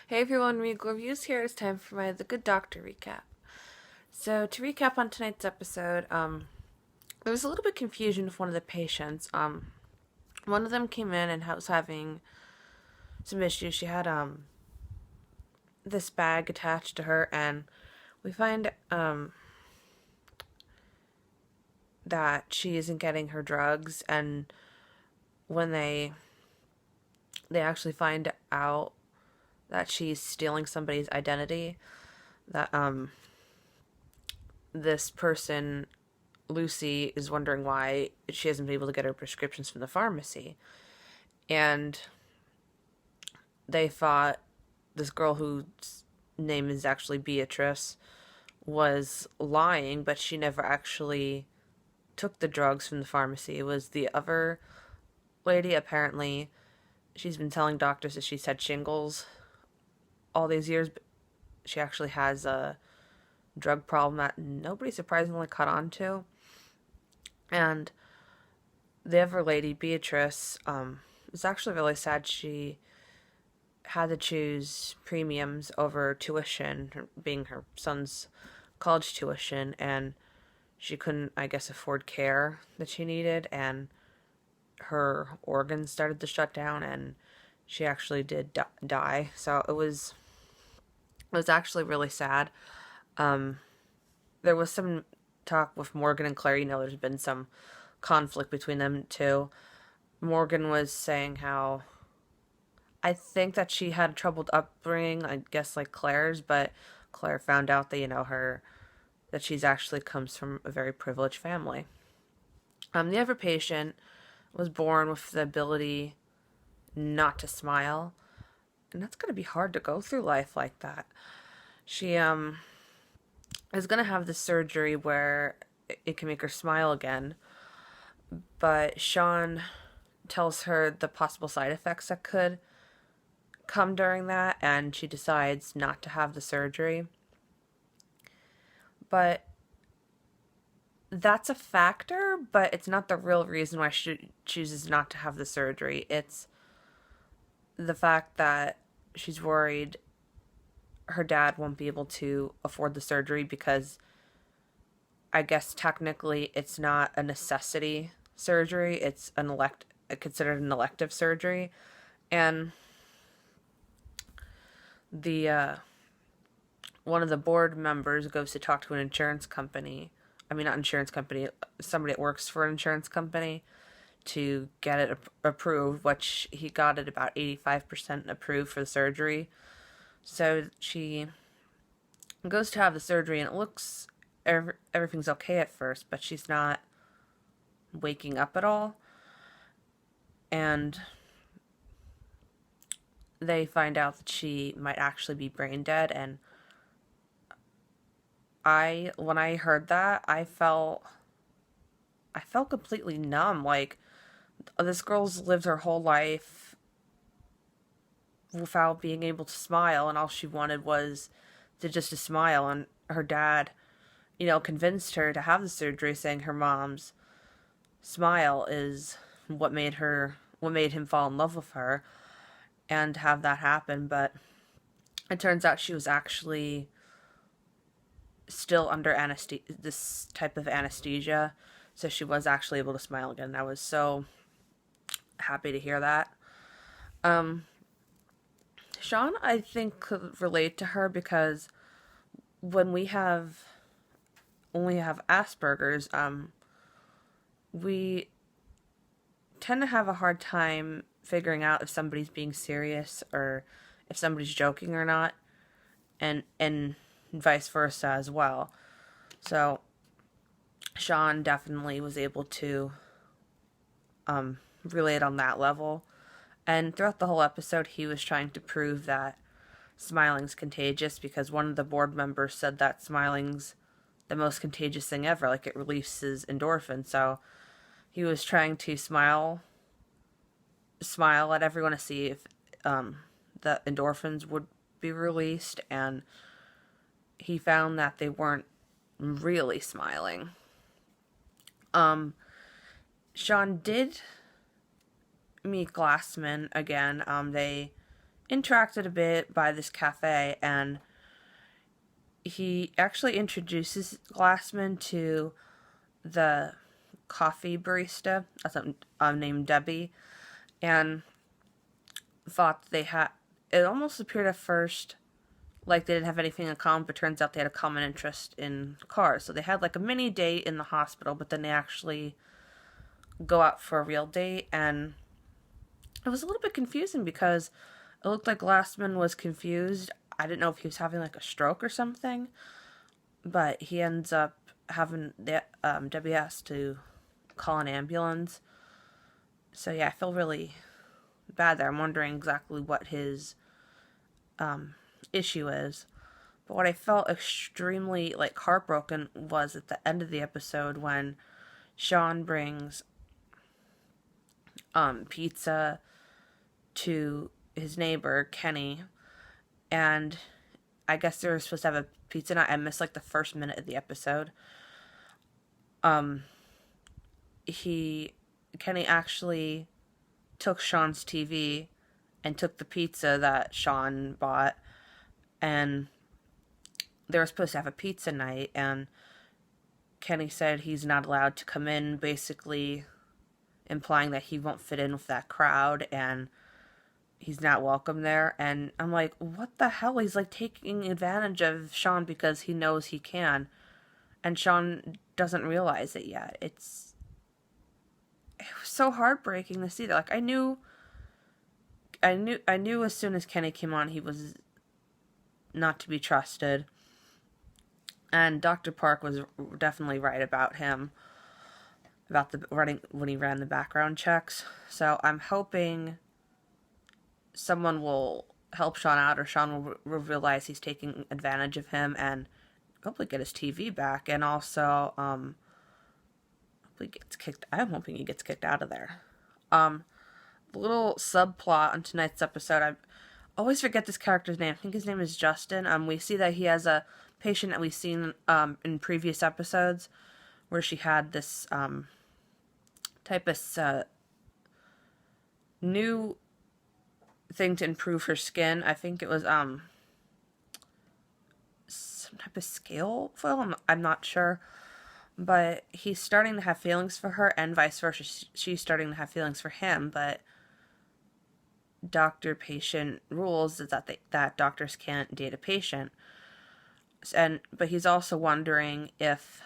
Hey everyone, Regal Reviews here. It's time for my The Good Doctor recap. So to recap on tonight's episode, there was a little bit of confusion with one of the patients. One of them came in and was having some issues. She had this bag attached to her, and we find that she isn't getting her drugs. And when they actually find out that she's stealing somebody's identity, that this person, Lucy, is wondering why she hasn't been able to get her prescriptions from the pharmacy. And they thought this girl, whose name is actually Beatrice, was lying, but she never actually took the drugs from the pharmacy. It was the other lady. Apparently, she's been telling doctors that she's had shingles all these years, but she actually has a drug problem that nobody surprisingly caught on to. And the other lady, Beatrice, was actually really sad. She had to choose premiums over tuition, being her son's college tuition, and she couldn't, I guess, afford care that she needed, and her organs started to shut down, and she actually did die. So it was actually really sad. There was some talk with Morgan and Claire. There's been some conflict between them too. Morgan was saying how I think that she had a troubled upbringing, I guess like Claire's, but Claire found out that, that she's actually comes from a very privileged family. The other patient was born with the ability not to smile, and that's going to be hard to go through life like that. She is going to have this surgery where it can make her smile again, but Sean tells her the possible side effects that could come during that, and she decides not to have the surgery. But that's a factor, but it's not the real reason why she chooses not to have the surgery. It's the fact that she's worried her dad won't be able to afford the surgery, because I guess technically it's not a necessity surgery. It's considered an elective surgery. And the one of the board members goes to talk to an insurance company. I mean, not insurance company, somebody that works for an insurance company, to get it approved, which he got it about 85% approved for the surgery. So she goes to have the surgery, and it looks, everything's okay at first, but she's not waking up at all. And they find out that she might actually be brain dead. And when I heard that, I felt completely numb. Like, this girl's lived her whole life without being able to smile, and all she wanted was to smile. And her dad, convinced her to have the surgery, saying her mom's smile is what made him fall in love with her and have that happen. But it turns out she was actually still under this type of anesthesia, so she was actually able to smile again. I was so happy to hear that. Sean, I think, could relate to her, because when we have Asperger's, we tend to have a hard time figuring out if somebody's being serious or if somebody's joking or not, and vice versa as well. So Sean definitely was able to relate on that level. And throughout the whole episode, he was trying to prove that smiling's contagious, because one of the board members said that smiling's the most contagious thing ever, like it releases endorphins. So he was trying to smile at everyone to see if the endorphins would be released, and he found that they weren't really smiling. Sean did meet Glassman again. They interacted a bit by this cafe, and he actually introduces Glassman to the coffee barista, named Debbie, and thought they had. It almost appeared at first like they didn't have anything in common, but turns out they had a common interest in cars. So they had like a mini date in the hospital, but then they actually go out for a real date, and it was a little bit confusing because it looked like Glassman was confused. I didn't know if he was having like a stroke or something, but he ends up having Debbie has to call an ambulance. So yeah, I feel really bad there. I'm wondering exactly what his issue is. But what I felt extremely like heartbroken was at the end of the episode when Sean brings pizza to his neighbor Kenny, and I guess they were supposed to have a pizza night. I missed like the first minute of the episode. Kenny actually took Sean's TV and took the pizza that Sean bought, and they were supposed to have a pizza night, and Kenny said he's not allowed to come in, basically implying that he won't fit in with that crowd and he's not welcome there. And I'm like, what the hell? He's like taking advantage of Sean because he knows he can, and Sean doesn't realize it yet. It was so heartbreaking to see that. Like I knew as soon as Kenny came on he was not to be trusted. And Dr. Park was definitely right about him, about the running when he ran the background checks. So I'm hoping someone will help Sean out, or Sean will realize he's taking advantage of him and hopefully get his TV back. And also, hopefully gets kicked. I'm hoping he gets kicked out of there. The little subplot on tonight's episode, I always forget this character's name. I think his name is Justin. We see that he has a patient that we've seen in previous episodes, where she had this type of new thing to improve her skin. I think it was some type of scale foil. I'm not sure, but he's starting to have feelings for her, and vice versa. She's starting to have feelings for him, but doctor-patient rules is that doctors can't date a patient. But he's also wondering if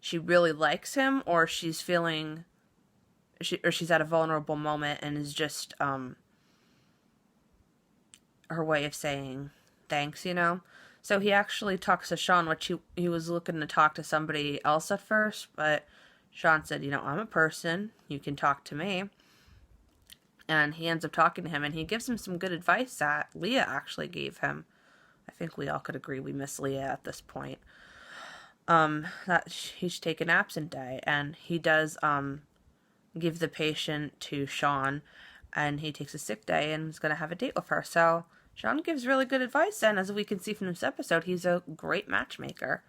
she really likes him, or she's feeling, she's at a vulnerable moment and is just her way of saying thanks, you know. So he actually talks to Sean, which he was looking to talk to somebody else at first, but Sean said, I'm a person, you can talk to me. And he ends up talking to him, and he gives him some good advice that Leah actually gave him. I think we all could agree we miss Leah at this point. That he should take an absent day, and he does give the patient to Sean, and he takes a sick day and is going to have a date with her. So Sean gives really good advice, and as we can see from this episode, he's a great matchmaker.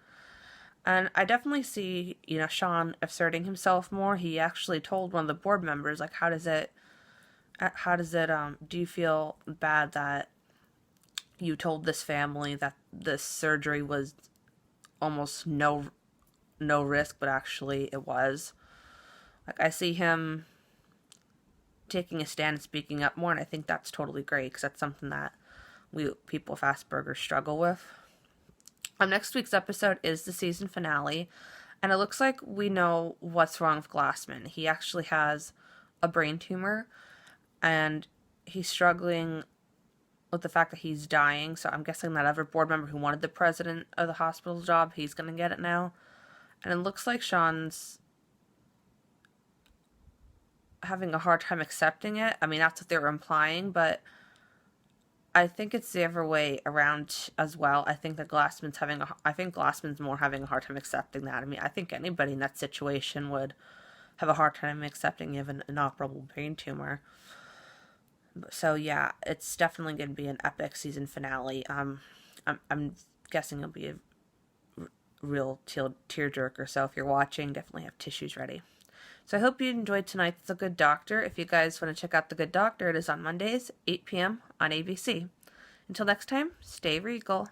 And I definitely see, Sean asserting himself more. He actually told one of the board members, like, do you feel bad that you told this family that this surgery was almost no risk, but actually it was? Like, I see him taking a stand and speaking up more, and I think that's totally great, because that's something that people with Asperger's struggle with. Next week's episode is the season finale, and it looks like we know what's wrong with Glassman. He actually has a brain tumor, and he's struggling with the fact that he's dying, so I'm guessing that other board member who wanted the president of the hospital job, he's going to get it now. And it looks like Sean's having a hard time accepting it. I mean, that's what they were implying, but I think it's the other way around as well. I think that Glassman's more having a hard time accepting that. I mean, I think anybody in that situation would have a hard time accepting you have an inoperable brain tumor. So yeah, it's definitely going to be an epic season finale. I'm guessing it'll be a real tearjerker. So if you're watching, definitely have tissues ready. So I hope you enjoyed tonight's The Good Doctor. If you guys want to check out The Good Doctor, it is on Mondays, 8 p.m. on ABC. Until next time, stay regal.